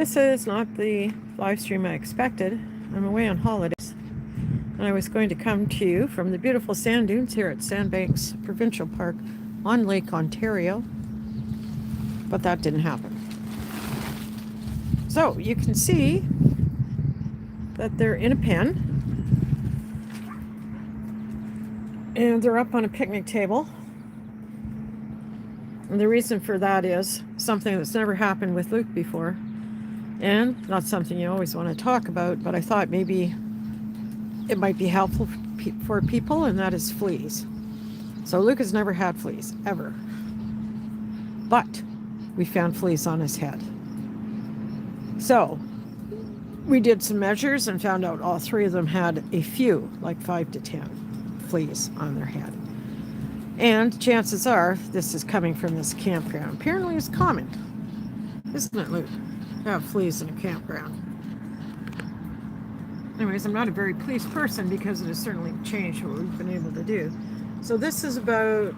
This is not the live stream I expected. I'm away on holidays, and I was going to come to you from the beautiful sand dunes here at Sandbanks Provincial Park on Lake Ontario, but that didn't happen. So you can see that they're in a pen, and they're up on a picnic table. And the reason for that is something that's never happened with Luke before, and not something you always want to talk about, but I thought maybe it might be helpful for people, and that is fleas. So Luke has never had fleas, ever. But we found fleas on his head. So we did some measures and found out all three of them had a few, like 5 to 10 fleas on their head. And chances are this is coming from this campground. Apparently it's common, isn't it, Luke, to have fleas in a campground? Anyways, I'm not a very pleased person because it has certainly changed what we've been able to do. So this is about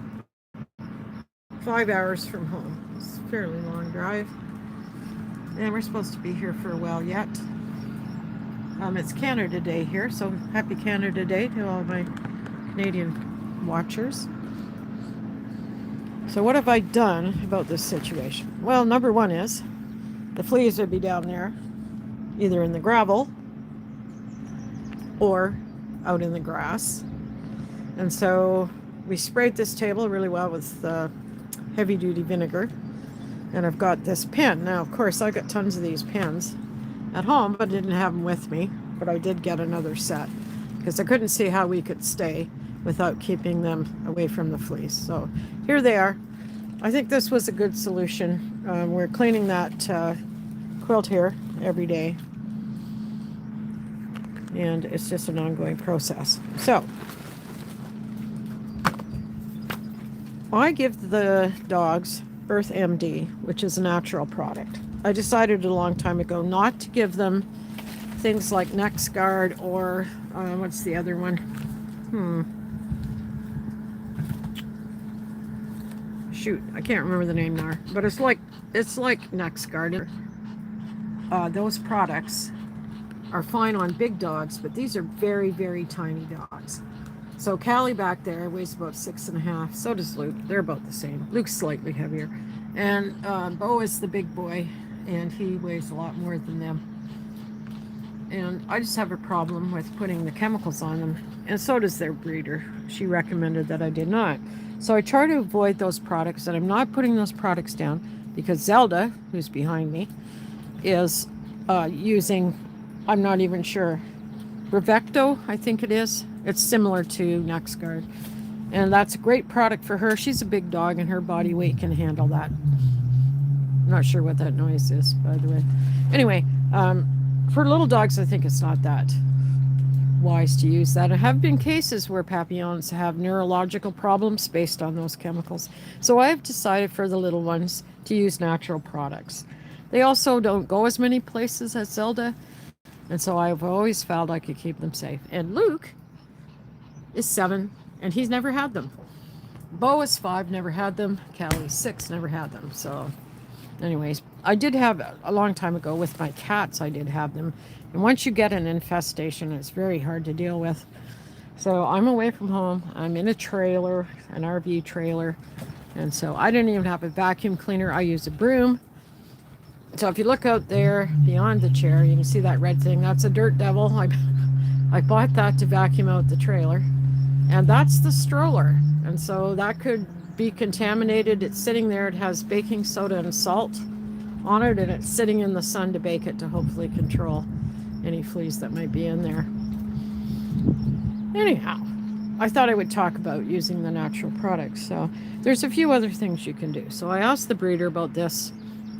5 hours from home. It's a fairly long drive. And we're supposed to be here for a while yet. It's Canada Day here, so happy Canada Day to all my Canadian watchers. So what have I done about this situation? Well, number one is the fleas would be down there, either in the gravel or out in the grass. And so we sprayed this table really well with heavy-duty vinegar. And I've got this pen. Now, of course, I got tons of these pens at home, but I didn't have them with me. But I did get another set because I couldn't see how we could stay without keeping them away from the fleas. So here they are. I think this was a good solution. We're cleaning that quilt here every day. And it's just an ongoing process. So I give the dogs Earth MD, which is a natural product. I decided a long time ago not to give them things like NexGard or what's the other one? Shoot, I can't remember the name now. But it's like NexGard. Those products are fine on big dogs, but these are very, very tiny dogs. So Callie back there weighs about 6.5. So does Luke. They're about the same. Luke's slightly heavier. And Bo is the big boy, and he weighs a lot more than them. And I just have a problem with putting the chemicals on them. And so does their breeder. She recommended that I did not. So I try to avoid those products, and I'm not putting those products down because Zelda, who's behind me, is using, I'm not even sure, Bravecto, I think it is. It's similar to NexGard. And that's a great product for her. She's a big dog and her body weight can handle that. I'm not sure what that noise is, by the way. Anyway, for little dogs, I think it's not that wise to use that. There have been cases where Papillons have neurological problems based on those chemicals. So I've decided for the little ones to use natural products. They also don't go as many places as Zelda. And so I've always felt I could keep them safe. And Luke is 7, and he's never had them. Bo is 5, never had them. Callie's 6, never had them. So anyways, I did have, a long time ago with my cats, I did have them. And once you get an infestation, it's very hard to deal with. So I'm away from home. I'm in a trailer, an RV trailer. And so I didn't even have a vacuum cleaner. I use a broom. So if you look out there beyond the chair, you can see that red thing. That's a dirt devil. I bought that to vacuum out the trailer. And that's the stroller. And so that could be contaminated. It's sitting there. It has baking soda and salt on it, and it's sitting in the sun to bake it to hopefully control any fleas that might be in there. Anyhow, I thought I would talk about using the natural products. So there's a few other things you can do. So I asked the breeder about this.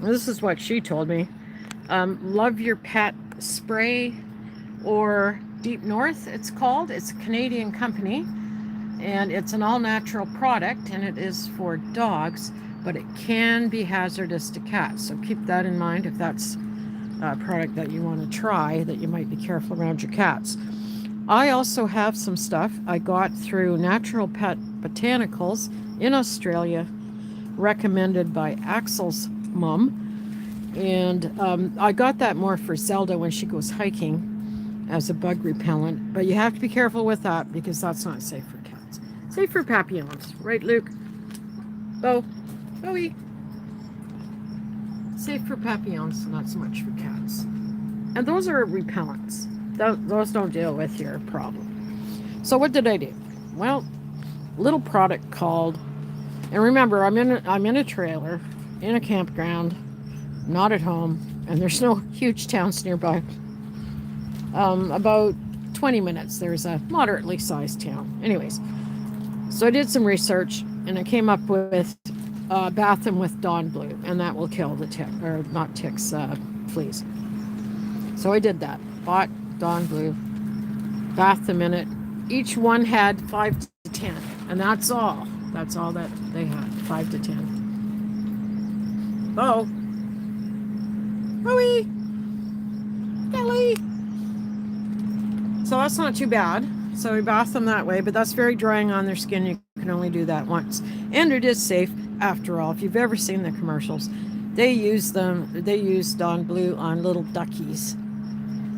This is what she told me. Love Your Pet Spray, or Deep North, it's called. It's a Canadian company, and it's an all-natural product, and it is for dogs, but it can be hazardous to cats. So keep that in mind if that's a product that you want to try, that you might be careful around your cats. I also have some stuff I got through Natural Pet Botanicals in Australia, recommended by Axel's mom, And I got that more for Zelda when she goes hiking as a bug repellent. But you have to be careful with that because that's not safe for cats. Safe for Papillons. Right, Luke? Bo? Bowie? Safe for Papillons, not so much for cats. And those are repellents. Those don't deal with your problem. So what did I do? Well, little product called, and remember, I'm in a trailer, in a campground, not at home, and there's no huge towns nearby. About 20 minutes, there's a moderately sized town. Anyways, so I did some research, and I came up with bath them with Dawn Blue, and that will kill the tick, or not ticks, fleas. So I did that. Bought Dawn Blue, bathed them in it. Each one had 5 to 10, and that's all. That's all that they had, 5 to 10. Bo. Bowie. Kelly. So that's not too bad. So we bath them that way, but that's very drying on their skin. You can only do that once. And it is safe after all. If you've ever seen the commercials, they use Dawn Blue on little duckies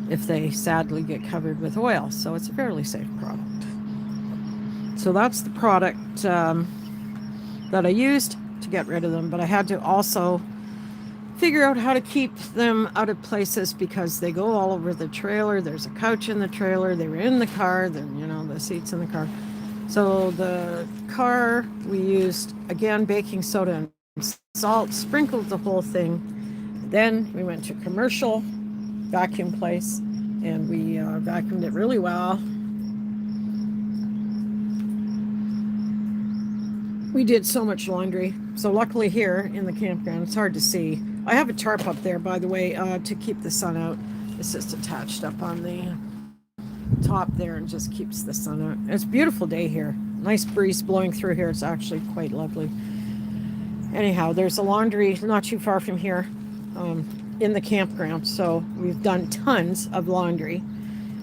if they sadly get covered with oil. So it's a fairly safe product. So that's the product that I used to get rid of them. But I had to also figure out how to keep them out of places because they go all over the trailer. There's a couch in the trailer. They were in the car. Then, the seats in the car. So the car, we used, again, baking soda and salt, sprinkled the whole thing. Then we went to a commercial vacuum place, and we vacuumed it really well. We did so much laundry. So luckily here in the campground, it's hard to see. I have a tarp up there, by the way, to keep the sun out. It's just attached up on the top there and just keeps the sun out. It's a beautiful day here. Nice breeze blowing through here. It's actually quite lovely. Anyhow, there's a laundry not too far from here in the campground. So we've done tons of laundry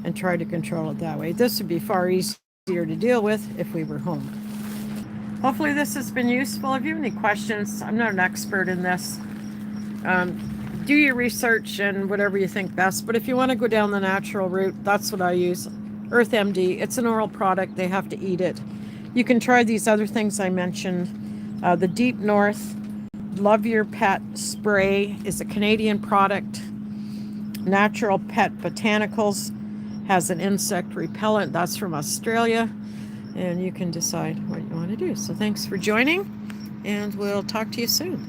and tried to control it that way. This would be far easier to deal with if we were home. Hopefully this has been useful. If you have any questions, I'm not an expert in this. Do your research and whatever you think best. But if you want to go down the natural route, that's what I use. Earth MD. It's an oral product. They have to eat it. You can try these other things I mentioned. The Deep North Love Your Pet Spray is a Canadian product. Natural Pet Botanicals has an insect repellent. That's from Australia. And you can decide what you want to do. So thanks for joining, and we'll talk to you soon.